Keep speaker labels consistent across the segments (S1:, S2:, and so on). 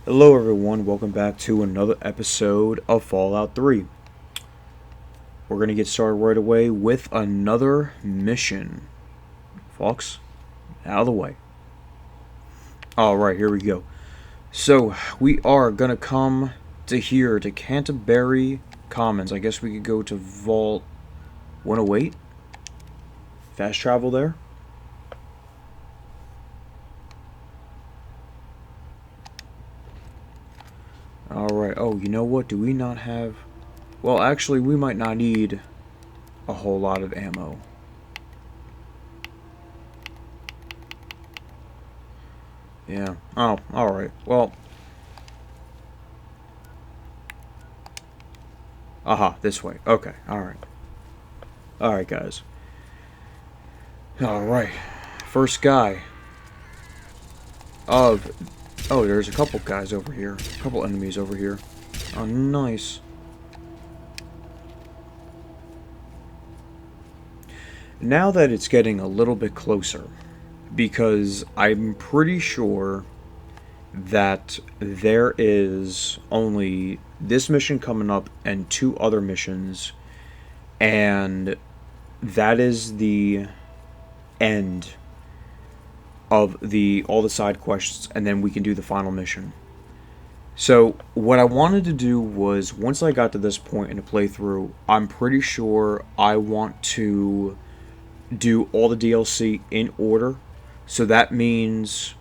S1: Hello everyone, welcome back to another episode of Fallout 3. We're going to get started right away with another mission. Folks, out of the way. Alright, here we go. So, we are going to come to here, to Canterbury Commons. I guess we could go to Vault 108. Fast travel there. Alright, oh, you know what? Do we not have... Well, actually, we might not need a whole lot of ammo. Yeah. Oh, alright. Well. Aha, this way. Okay, alright. Alright, guys. Alright. First guy. Oh, there's a couple guys over here. A couple enemies over here. Oh, nice. Now that it's getting a little bit closer, because I'm pretty sure that there is only this mission coming up and 2 other missions, and that is the end of all the side quests, and then we can do the final mission. So what I wanted to do was, once I got to this point in the playthrough, I'm pretty sure I want to do all the DLC in order. So that means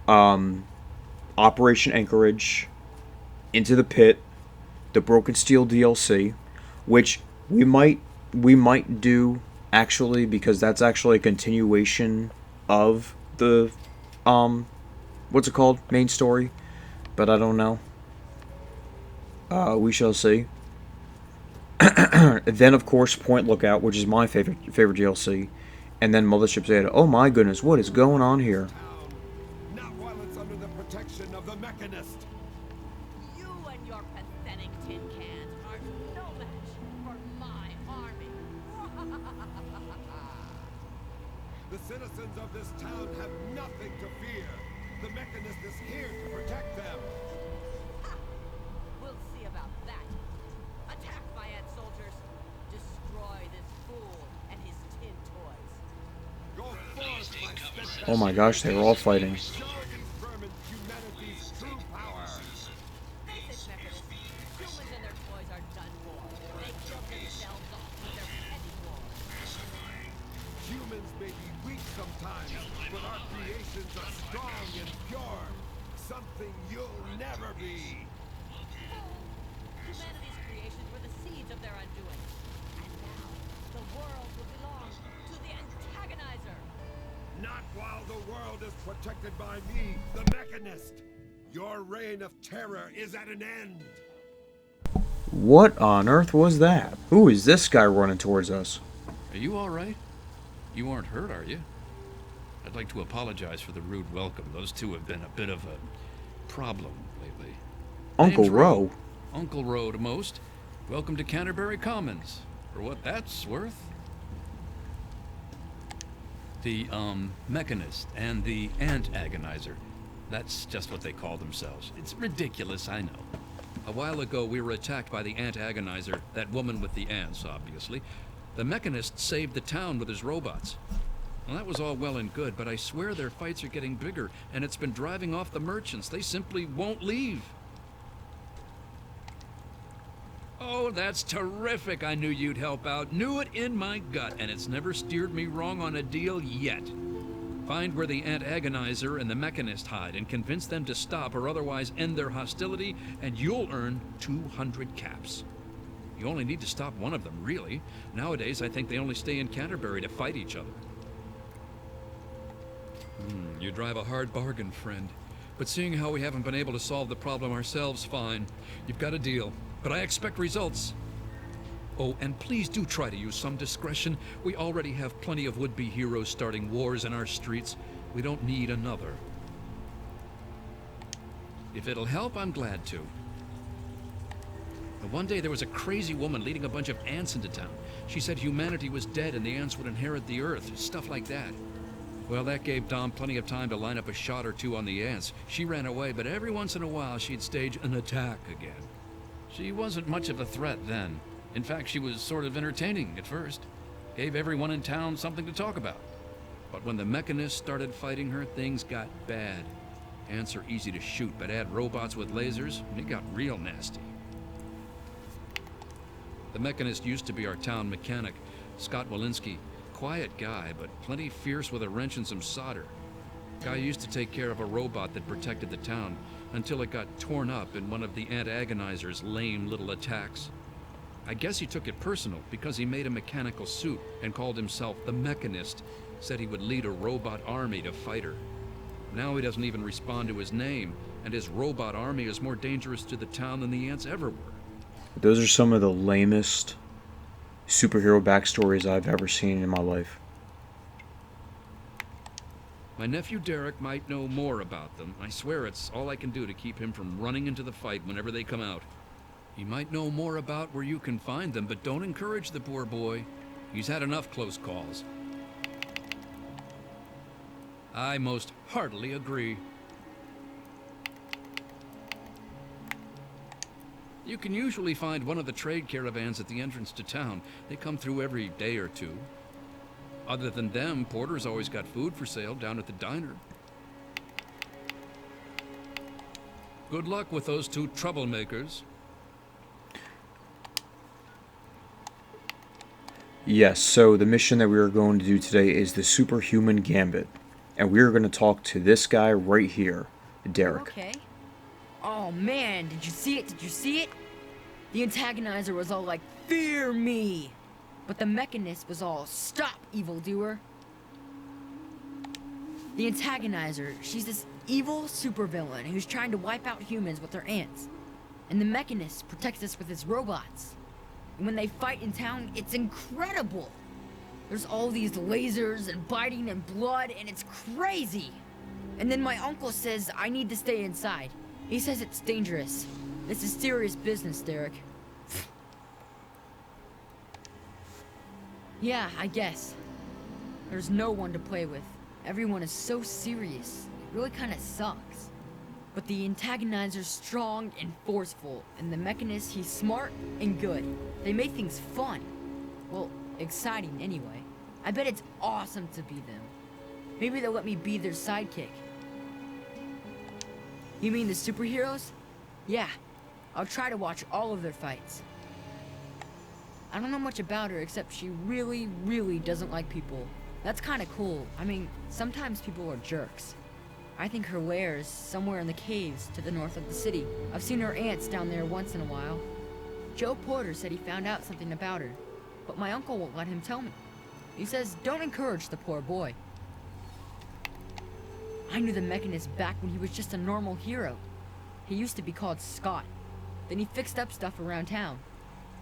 S1: Operation Anchorage, Into the Pit, the Broken Steel DLC, which we might do actually, because that's actually a continuation of the what's it called, main story, but I don't know. We shall see. Then, of course, Point Lookout, which is my favorite DLC, and then Mothership Zeta. Oh my goodness, what is going on here?
S2: Not while it's under the protection of the Mechanist.
S3: You and your pathetic tin cans are no match for my army.
S2: The citizens of this town have nothing to fear. The Mechanist is here to protect them.
S3: We'll see about that. Attack, my ant soldiers. Destroy this fool and his tin toys.
S2: Go forth, my special.
S1: Oh my gosh, they were all fighting.
S2: Show these vermin humanity's true power.
S3: Face it, Mechanist. Humans and their toys are done for. They kill themselves off with their petty wars.
S2: Humans may be weak sometimes, but our creations are strong and pure. Something you'll never be.
S3: Humanity's creations were the seeds of their undoing. And now, the world will belong to the AntAgonizer.
S2: Not while the world is protected by me, the Mechanist. Your reign of terror is at an end.
S1: What on earth was that? Who is this guy running towards us?
S4: Are you all right? You aren't hurt, are you? I'd like to apologize for the rude welcome. Those two have been a bit of a problem lately.
S1: Uncle
S4: Name's
S1: Rowe.
S4: Uncle Rowe to most. Welcome to Canterbury Commons. For what that's worth. The, Mechanist and the AntAgonizer. That's just what they call themselves. It's ridiculous, I know. A while ago, we were attacked by the AntAgonizer, that woman with the ants, obviously. The Mechanist saved the town with his robots. Well, that was all well and good, but I swear their fights are getting bigger, and it's been driving off the merchants. They simply won't leave. Oh, that's terrific. I knew you'd help out. Knew it in my gut, and it's never steered me wrong on a deal yet. Find where the AntAgonizer and the Mechanist hide and convince them to stop or otherwise end their hostility, and you'll earn 200 caps. You only need to stop one of them, really. Nowadays, I think they only stay in Canterbury to fight each other. You drive a hard bargain, friend. But seeing how we haven't been able to solve the problem ourselves, fine. You've got a deal. But I expect results. Oh, and please do try to use some discretion. We already have plenty of would-be heroes starting wars in our streets. We don't need another. If it'll help, I'm glad to. One day there was a crazy woman leading a bunch of ants into town. She said humanity was dead and the ants would inherit the earth, stuff like that. Well, that gave Dom plenty of time to line up a shot or two on the ants. She ran away, but every once in a while she'd stage an attack again. She wasn't much of a threat then. In fact, she was sort of entertaining at first. Gave everyone in town something to talk about. But when the Mechanist started fighting her, things got bad. Ants are easy to shoot, but add robots with lasers, and it got real nasty. The Mechanist used to be our town mechanic, Scott Walensky. Quiet guy, but plenty fierce with a wrench and some solder. Guy used to take care of a robot that protected the town until it got torn up in one of the AntAgonizer's lame little attacks. I guess he took it personal because he made a mechanical suit and called himself the Mechanist, said he would lead a robot army to fight her. Now he doesn't even respond to his name, and his robot army is more dangerous to the town than the ants ever were.
S1: Those are some of the lamest superhero backstories I've ever seen in my life.
S4: My nephew Derek might know more about them. I swear it's all I can do to keep him from running into the fight whenever they come out. He might know more about where you can find them, but don't encourage the poor boy. He's had enough close calls. I most heartily agree. You can usually find one of the trade caravans at the entrance to town. They come through every day or two. Other than them, Porter's always got food for sale down at the diner. Good luck with those two troublemakers.
S1: Yes, so the mission that we are going to do today is the Superhuman Gambit. And we are going to talk to this guy right here, Derek.
S5: Okay. Oh man, did you see it? Did you see it? The Antagonizer was all like, "Fear me!" But the Mechanist was all, "Stop, evildoer!" The Antagonizer, she's this evil supervillain who's trying to wipe out humans with her ants. And the Mechanist protects us with his robots. And when they fight in town, it's incredible! There's all these lasers and biting and blood, and it's crazy! And then my uncle says I need to stay inside. He says it's dangerous. This is serious business, Derek. Yeah, I guess. There's no one to play with. Everyone is so serious. It really kind of sucks. But the Antagonizer's strong and forceful, and the Mechanist, he's smart and good. They make things fun. Well, exciting anyway. I bet it's awesome to be them. Maybe they'll let me be their sidekick. You mean the superheroes? Yeah, I'll try to watch all of their fights. I don't know much about her except she really, really doesn't like people. That's kind of cool. I mean, sometimes people are jerks. I think her lair is somewhere in the caves to the north of the city. I've seen her ants down there once in a while. Joe Porter said he found out something about her, but my uncle won't let him tell me. He says, don't encourage the poor boy. I knew the Mechanist back when he was just a normal hero. He used to be called Scott. Then he fixed up stuff around town.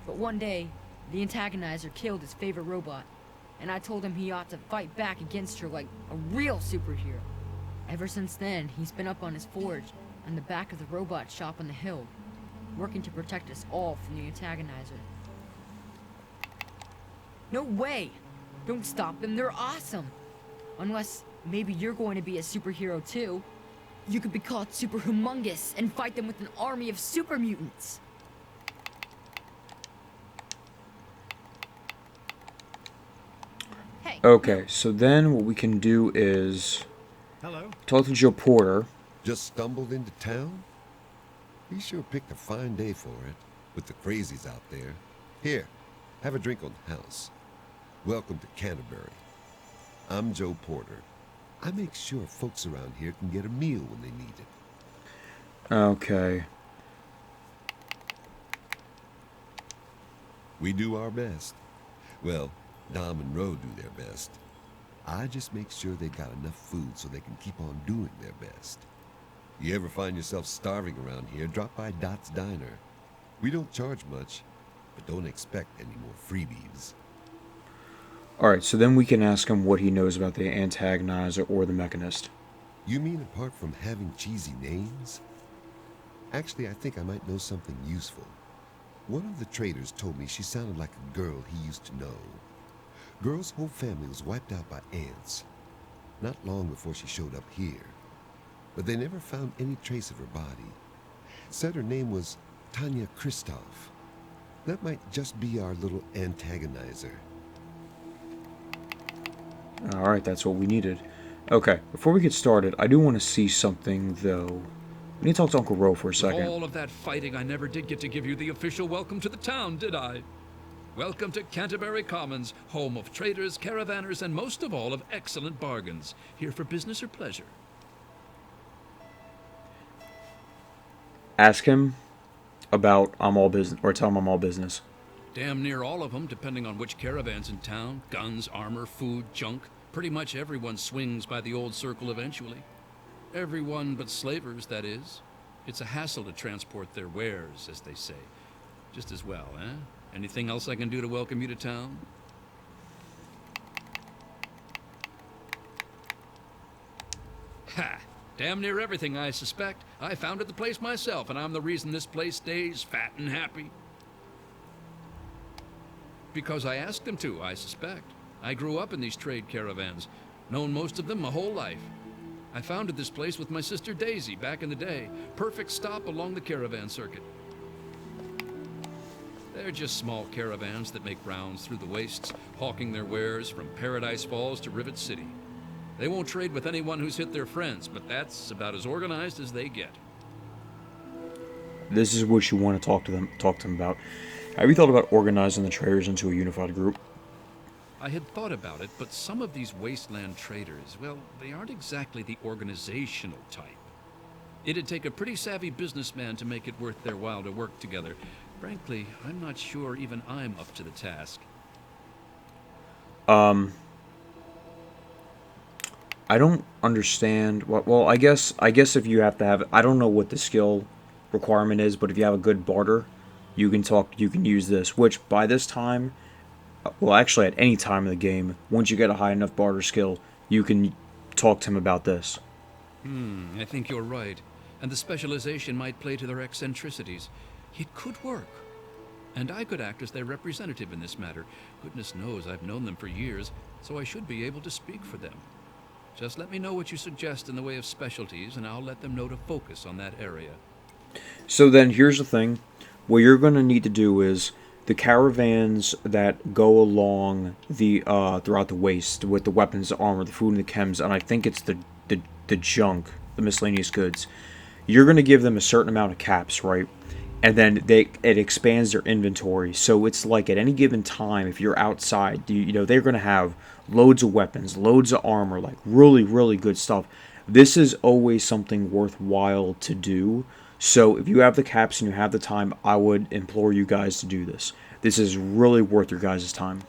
S5: But one day, the Antagonizer killed his favorite robot, and I told him he ought to fight back against her like a real superhero. Ever since then, he's been up on his forge on the back of the robot shop on the hill, working to protect us all from the Antagonizer. No way! Don't stop them, they're awesome! Unless maybe you're going to be a superhero too. You could be called Superhumongous and fight them with an army of super mutants. Hey.
S1: Okay, so then what we can do is
S2: Hello?
S1: talk to Joe Porter.
S2: Just stumbled into town? He sure picked a fine day for it, with the crazies out there. Here, have a drink on the house. Welcome to Canterbury. I'm Joe Porter. I make sure folks around here can get a meal when they need it.
S1: Okay.
S2: We do our best. Well, Dom and Ro do their best. I just make sure they've got enough food so they can keep on doing their best. You ever find yourself starving around here, drop by Dot's Diner. We don't charge much, but don't expect any more freebies.
S1: Alright, so then we can ask him what he knows about the Antagonizer or the Mechanist.
S2: You mean apart from having cheesy names? Actually, I think I might know something useful. One of the traders told me she sounded like a girl he used to know. Girl's whole family was wiped out by ants. not long before she showed up here. But they never found any trace of her body. Said her name was Tanya Kristoff. That might just be our little antagonizer.
S1: Alright, that's what we needed. Okay, before we get started, I do want to see something, though. We need to talk to Uncle Ro for a
S4: With
S1: second.
S4: all of that fighting, I never did get to give you the official welcome to the town, did I? Welcome to Canterbury Commons, home of traders, caravanners, and most of all, of excellent bargains. Here for business or pleasure?
S1: Ask him about I'm all business, or tell him I'm all business.
S4: Damn near all of them, depending on which caravan's in town. Guns, armor, food, junk. Pretty much everyone swings by the old circle eventually. Everyone but slavers, that is. It's a hassle to transport their wares, as they say. Just as well, eh? Anything else I can do to welcome you to town? Ha! Damn near everything, I suspect. I founded the place myself, and I'm the reason this place stays fat and happy. Because I asked them to, I suspect. I grew up in these trade caravans, known most of them my whole life. I founded this place with my sister Daisy back in the day. Perfect stop along the caravan circuit. They're just small caravans that make rounds through the wastes, hawking their wares from Paradise Falls to Rivet City. They won't trade with anyone who's hit their friends, but that's about as organized as they get.
S1: This is what you want to talk to them about. Have you thought about organizing the traders into a unified group?
S4: I had thought about it, but some of these wasteland traders, well, they aren't exactly the organizational type. It'd take a pretty savvy businessman to make it worth their while to work together. Frankly, I'm not sure even I'm up to the task.
S1: I don't understand. Well, I guess if you have to have, I don't know what the skill requirement is, but if you have a good barter, you can use this. Which by this time, well, actually at any time in the game, once you get a high enough barter skill, you can talk to him about this.
S4: I think you're right. And the specialization might play to their eccentricities. It could work. And I could act as their representative in this matter. Goodness knows I've known them for years, so I should be able to speak for them. Just let me know what you suggest in the way of specialties, and I'll let them know to focus on that area.
S1: So then here's the thing. What you're going to need to do is the caravans that go along the throughout the waste with the weapons, the armor, the food, and the chems, and I think it's the junk, the miscellaneous goods. You're going to give them a certain amount of caps, right? And then it expands their inventory. So it's like at any given time, if you're outside, they're going to have loads of weapons, loads of armor, like really, really good stuff. This is always something worthwhile to do. So if you have the caps and you have the time, I would implore you guys to do this. This is really worth your guys' time.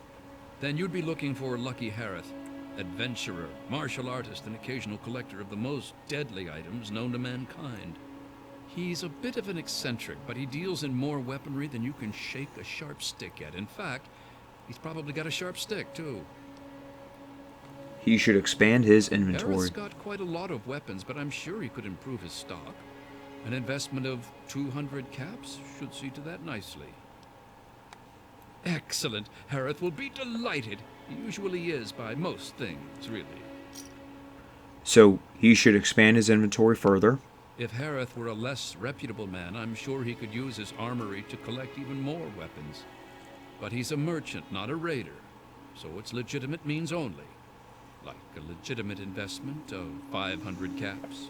S4: Then you'd be looking for Lucky Harith, adventurer, martial artist, and occasional collector of the most deadly items known to mankind. He's a bit of an eccentric, but he deals in more weaponry than you can shake a sharp stick at. In fact, he's probably got a sharp stick, too.
S1: He should expand his inventory.
S4: Harith's got quite a lot of weapons, but I'm sure he could improve his stock. An investment of 200 caps should see to that nicely. Excellent. Harith will be delighted. He usually is by most things, really.
S1: So he should expand his inventory further.
S4: If Harith were a less reputable man, I'm sure he could use his armory to collect even more weapons. But he's a merchant, not a raider, so it's legitimate means only. Like a legitimate investment of 500 caps.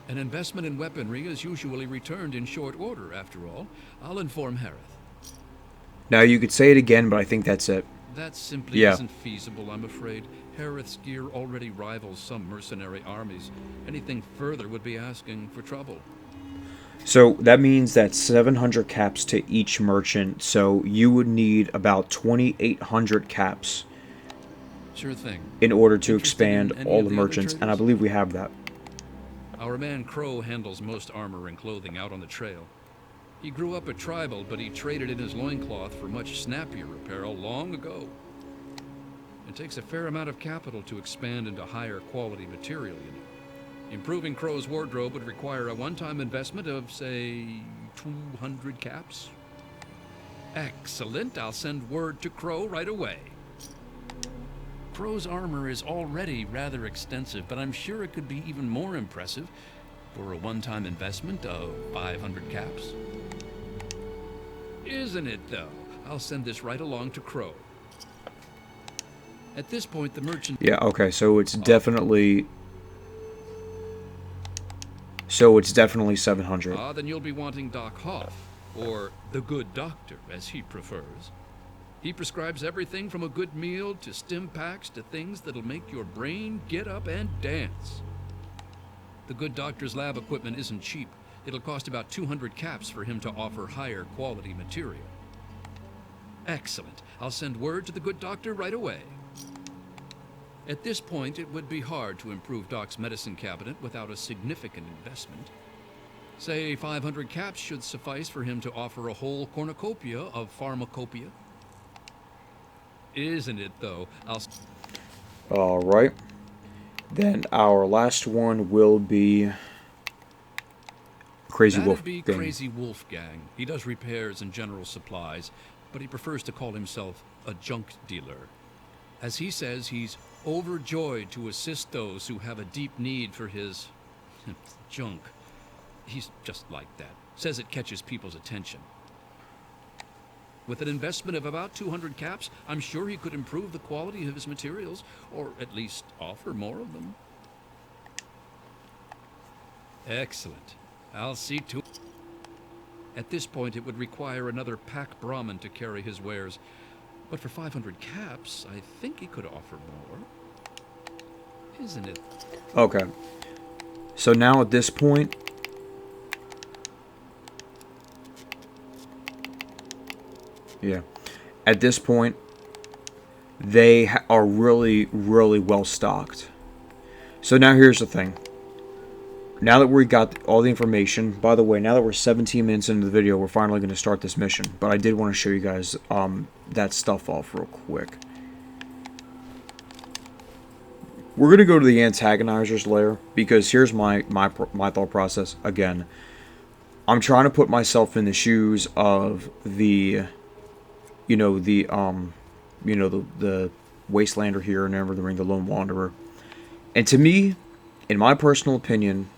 S4: An investment in weaponry is usually returned in short order, after all. I'll inform Harith.
S1: Now you could say it again, but I think that's it.
S4: That simply isn't feasible, I'm afraid. Harith's gear already rivals some mercenary armies. Anything further would be asking for trouble.
S1: So that means that 700 caps to each merchant, so you would need about 2,800 caps.
S4: Sure thing.
S1: In order to
S4: Interested in
S1: expand
S4: any
S1: all
S4: of
S1: the
S4: the other
S1: merchants, and I
S4: traders?
S1: believe we have that.
S4: Our man Crow handles most armor and clothing out on the trail. He grew up a tribal, but he traded in his loincloth for much snappier apparel long ago. It takes a fair amount of capital to expand into higher quality material, you know. Improving Crow's wardrobe would require a one-time investment of, say, 200 caps. Excellent. I'll send word to Crow right away. Crow's armor is already rather extensive, but I'm sure it could be even more impressive for a one-time investment of 500 caps. Isn't it, though? I'll send this right along to Crow. At this point, the merchant...
S1: Yeah, okay, so it's definitely... So it's definitely 700.
S4: Ah, then you'll be wanting Doc Hoff, or the Good Doctor, as he prefers. He prescribes everything from a good meal to stim packs to things that'll make your brain get up and dance. The Good Doctor's lab equipment isn't cheap. It'll cost about 200 caps for him to offer higher quality material. Excellent. I'll send word to the Good Doctor right away. At this point, it would be hard to improve Doc's medicine cabinet without a significant investment. Say 500 caps should suffice for him to offer a whole cornucopia of pharmacopoeia. Isn't it, though?
S1: Alright. Then our last one will be... Crazy Wolf
S4: That'd be
S1: Gang.
S4: Crazy Wolfgang. He does repairs and general supplies, but he prefers to call himself a junk dealer. As he says, he's overjoyed to assist those who have a deep need for his junk. He's just like that. Says it catches people's attention. With an investment of about 200 caps, I'm sure he could improve the quality of his materials, or at least offer more of them. Excellent. I'll see to it. At this point, it would require another pack Brahmin to carry his wares. But for 500 caps, I think he could offer more. Isn't it?
S1: Okay. So now at this point... Yeah. At this point, they are really, really well stocked. So now here's the thing. Now that we got all the information, by the way, now that we're 17 minutes into the video, we're finally going to start this mission. But I did want to show you guys that stuff off real quick. We're going to go to the Antagonizer's lair, because here's my thought process. Again, I'm trying to put myself in the shoes of the, the Wastelander here in Never the Ring, the Lone Wanderer. And to me, in my personal opinion,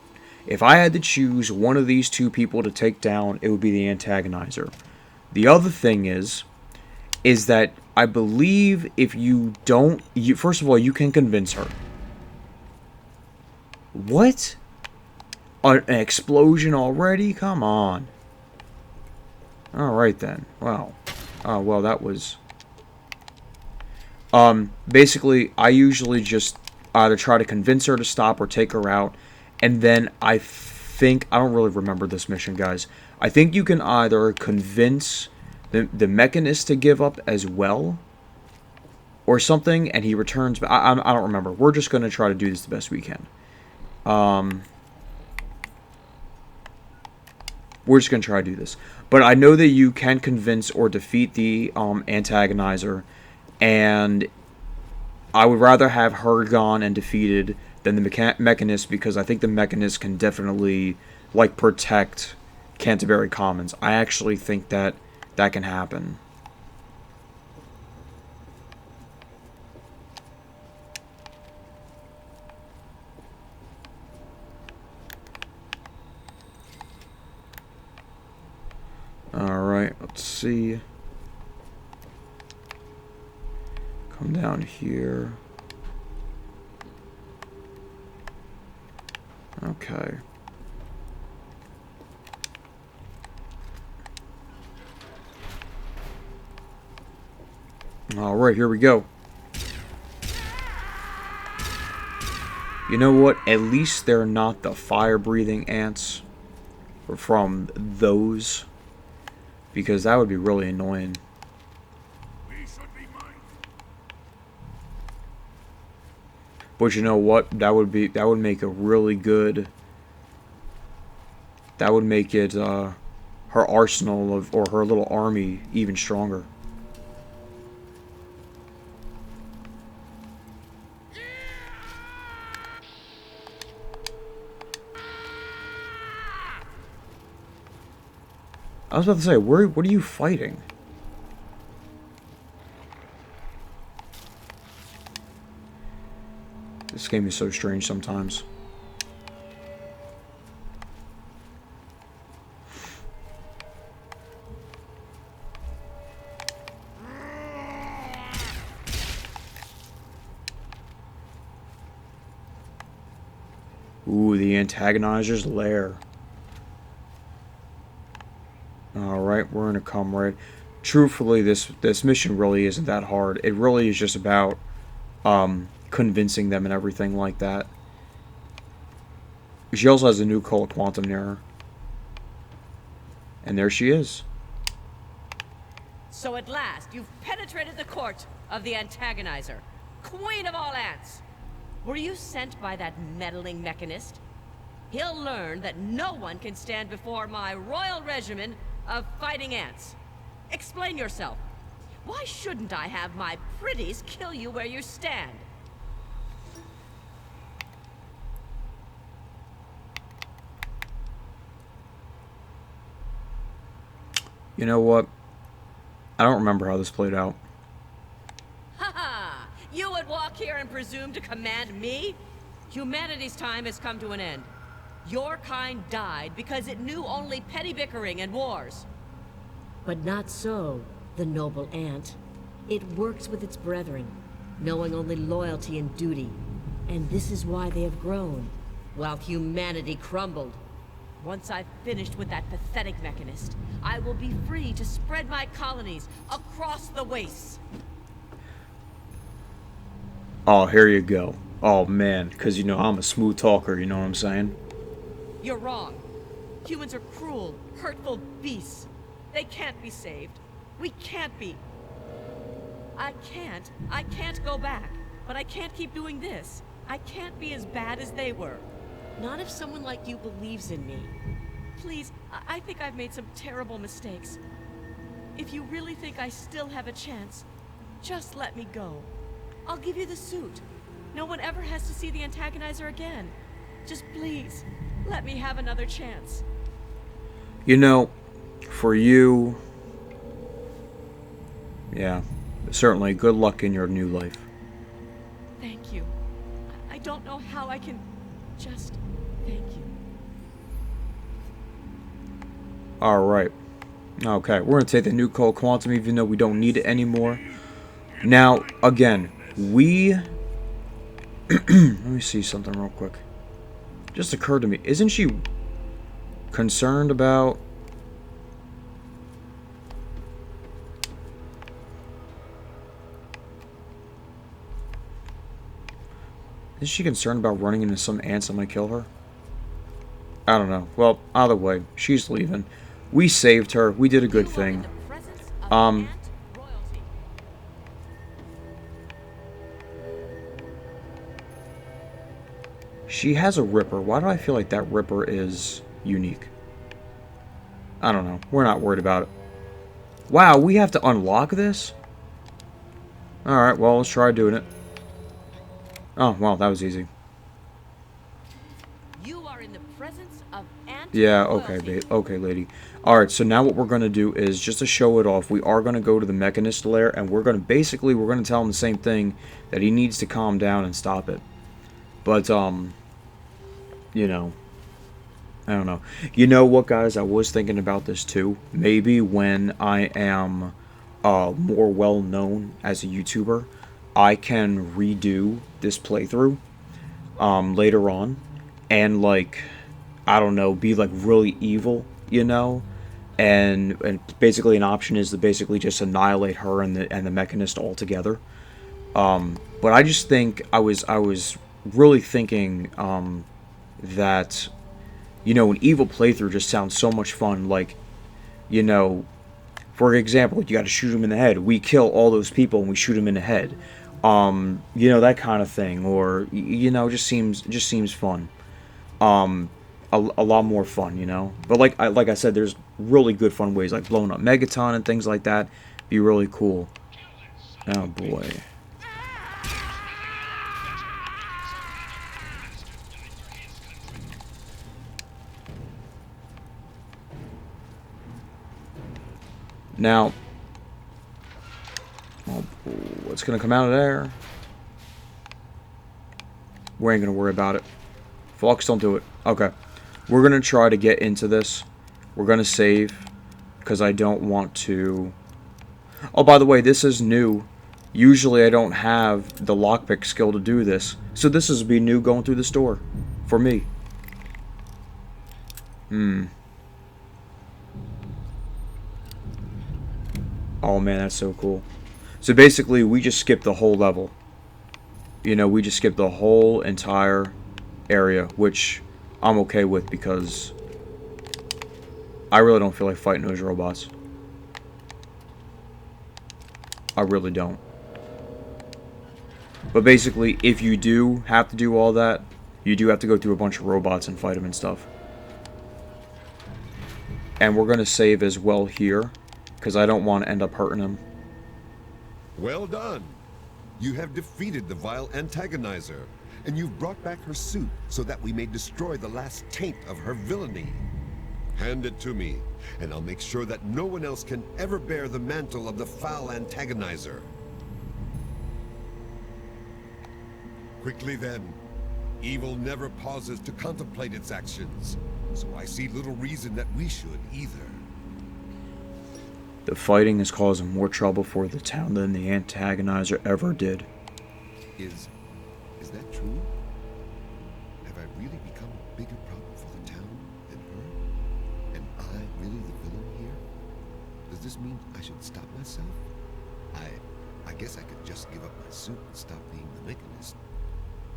S1: if I had to choose one of these two people to take down, it would be the Antagonizer. The other thing is that I believe if you don't... first of all, you can convince her. What? An explosion already? Come on. Alright then. Wow. Oh, well, that was... basically, I usually just either try to convince her to stop or take her out. And then I think... I don't really remember this mission, guys. I think you can either convince the Mechanist to give up as well, or something, and he returns... I don't remember. We're just going to try to do this the best we can. We're just going to try to do this. But I know that you can convince or defeat the Antagonizer, and I would rather have her gone and defeated than the Mechanist, because I think the Mechanist can definitely, like, protect Canterbury Commons. I actually think that can happen. Alright, let's see. Come down here. Okay. Alright, here we go. You know what? At least they're not the fire-breathing ants from those, because that would be really annoying. But you know what? That would make a really good... That would make it, her arsenal or her little army even stronger. I was about to say, what are you fighting? game is so strange sometimes. Ooh, the Antagonizer's lair. Alright, we're gonna come right. Truthfully, this mission really isn't that hard. It really is just about convincing them and everything like that. She also has a new cult, Quantum Mirror. And there she is.
S3: So at last, you've penetrated the court of the Antagonizer, queen of all ants. Were you sent by that meddling mechanist? He'll learn that no one can stand before my royal regimen of fighting ants. Explain yourself. Why shouldn't I have my pretties kill you where you stand?
S1: You know what? I don't remember how this played out.
S3: Ha! You would walk here and presume to command me? Humanity's time has come to an end. Your kind died because it knew only petty bickering and wars.
S6: But not so, the noble ant. It works with its brethren, knowing only loyalty and duty. And this is why they have grown, while humanity crumbled.
S3: Once I've finished with that pathetic mechanist, I will be free to spread my colonies across the wastes.
S1: Oh, here you go. Oh, man. Because, you know, I'm a smooth talker, you know what I'm saying?
S3: You're wrong. Humans are cruel, hurtful beasts. They can't be saved. We can't be. I can't go back. But I can't keep doing this. I can't be as bad as they were. Not if someone like you believes in me. Please, I think I've made some terrible mistakes. If you really think I still have a chance, just let me go. I'll give you the suit. No one ever has to see the Antagonizer again. Just please, let me have another chance.
S1: You know, for you... Yeah, certainly good luck in your new life.
S3: Thank you. I don't know how I can just thank you.
S1: Alright. Okay, we're going to take the new code Quantum even though we don't need it anymore. Now, again, we... Let me see something real quick. Just occurred to me. Isn't she concerned about... Is she concerned about running into some ants that might kill her? I don't know. Well, either way, she's leaving. We saved her. We did a good thing. She has a Ripper. Why do I feel like that Ripper is unique? I don't know. We're not worried about it. Wow, we have to unlock this? Alright, well, let's try doing it. Oh, well, that was easy.
S3: You are in the presence of ant
S1: Yeah, okay,
S3: royalty.
S1: okay, lady. Alright, so now what we're going to do is, just to show it off, we are going to go to the Mechanist lair, and we're going to, basically, we're going to tell him the same thing, that he needs to calm down and stop it. But, you know, I don't know. You know what, guys, I was thinking about this, too. Maybe when I am, more well-known as a YouTuber, I can redo this playthrough, later on, and, like, I don't know, be, like, really evil, you know? And basically an option is to basically just annihilate her and the Mechanist altogether. But I just think, I was really thinking, that, you know, an evil playthrough just sounds so much fun, like, you know, for example, you gotta shoot him in the head. We kill all those people and we shoot him in the head. You know, that kind of thing, or, you know, just seems fun. A lot more fun, you know. But like I said, there's really good fun ways, like blowing up Megaton and things like that. Be really cool. Oh boy. Now, oh, what's gonna come out of there? We ain't gonna worry about it. Fox, don't do it. Okay. We're gonna try to get into this. We're gonna save. Because I don't want to... Oh, by the way, this is new. Usually I don't have the lockpick skill to do this. So this is be new going through the store. For me. Oh man, that's so cool. So basically, we just skipped the whole level. You know, we just skipped the whole entire area, which I'm okay with because I really don't feel like fighting those robots. I really don't. But basically, if you do have to do all that, you do have to go through a bunch of robots and fight them and stuff. And we're going to save as well here, because I don't want to end up hurting him.
S2: Well done. You have defeated the vile antagonizer, and you've brought back her suit so that we may destroy the last taint of her villainy. Hand it to me, and I'll make sure that no one else can ever bear the mantle of the foul antagonizer. Quickly then. Evil never pauses to contemplate its actions, so I see little reason that we should either.
S1: The fighting is causing more trouble for the town than the antagonizer ever did.
S2: Is that true? Have I really become a bigger problem for the town than her? Am I really the villain here? Does this mean I should stop myself? I guess I could just give up my suit and stop being the Mechanist.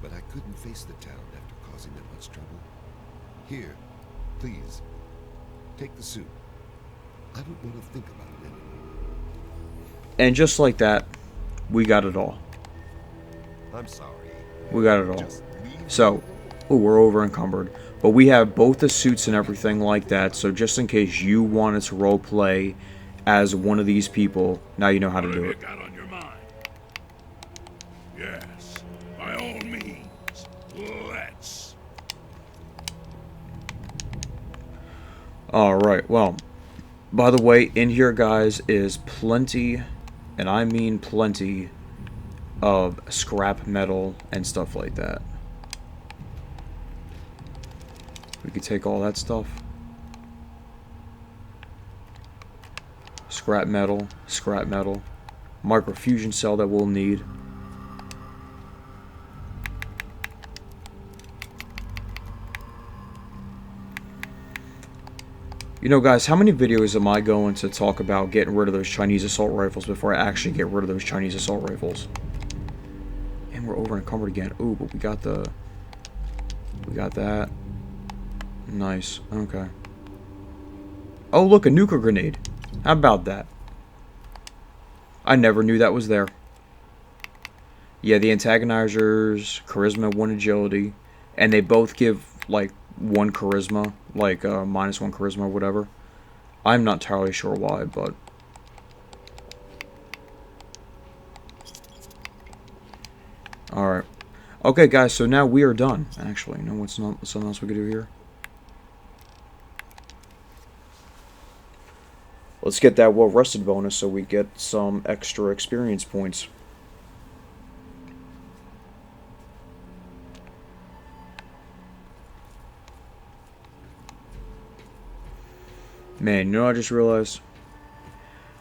S2: But I couldn't face the town after causing them much trouble. Here, please, take the suit. I don't want to think about it anymore.
S1: And just like that, we got it all.
S2: I'm sorry.
S1: We got it all.
S2: Just leave.
S1: So, ooh, we're over encumbered. But we have both the suits and everything like that, so just in case you wanted to roleplay as one of these people, now you know how to do it.
S7: What have you got on your mind? Yes, by all means, let's.
S1: Alright, well, by the way, in here, guys, is plenty, and I mean plenty, of scrap metal and stuff like that. We could take all that stuff. Scrap metal, microfusion cell that we'll need. You know, guys, how many videos am I going to talk about getting rid of those Chinese assault rifles before I actually get rid of those Chinese assault rifles? And we're over encumbered again. Ooh, but we got that. Nice. Okay. Oh, look, a nuclear grenade. How about that? I never knew that was there. Yeah, the antagonizers, charisma, 1 agility, and they both give, like, 1 charisma, like, -1 charisma or whatever. I'm not entirely sure why, but... Alright. Okay, guys, so now we are done. Actually, you know what's not something else we could do here? Let's get that well-rested bonus so we get some extra experience points. Man, you know what I just realized?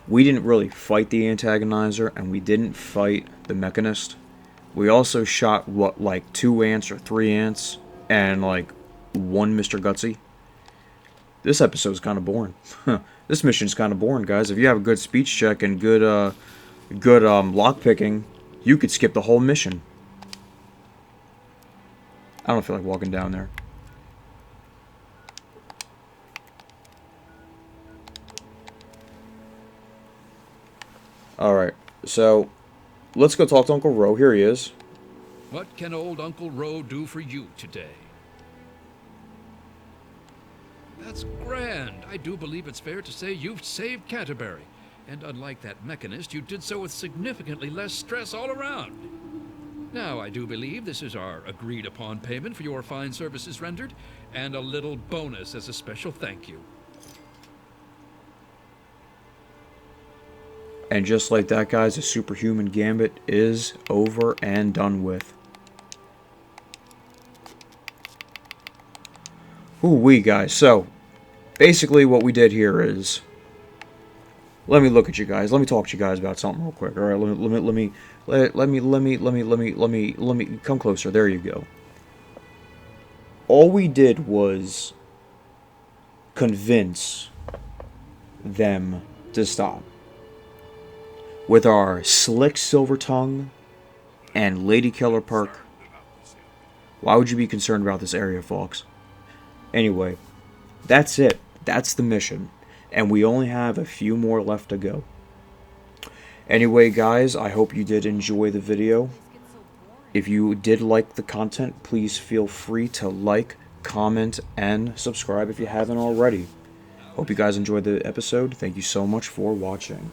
S1: We didn't really fight the antagonizer, and we didn't fight the Mechanist. We also shot, what, like 2 ants or 3 ants, and like 1 Mr. Gutsy. This episode's kind of boring. This mission's kind of boring, guys. If you have a good speech check and good lockpicking, you could skip the whole mission. I don't feel like walking down there. Alright, so let's go talk to Uncle Ro. Here he is.
S4: What can old Uncle Ro do for you today? That's grand. I do believe it's fair to say you've saved Canterbury. And unlike that Mechanist, you did so with significantly less stress all around. Now, I do believe this is our agreed-upon payment for your fine services rendered, and a little bonus as a special thank you.
S1: And just like that, guys, the Superhuman Gambit is over and done with. Ooh-wee, guys. So, basically what we did here is... Let me look at you guys. Let me talk to you guys about something real quick. All right, let me come closer. There you go. All we did was convince them to stop. With our slick silver tongue and lady killer perk. Why would you be concerned about this area, folks? Anyway, that's it. That's the mission. And we only have a few more left to go. Anyway, guys, I hope you did enjoy the video. If you did like the content, please feel free to like, comment, and subscribe if you haven't already. Hope you guys enjoyed the episode. Thank you so much for watching.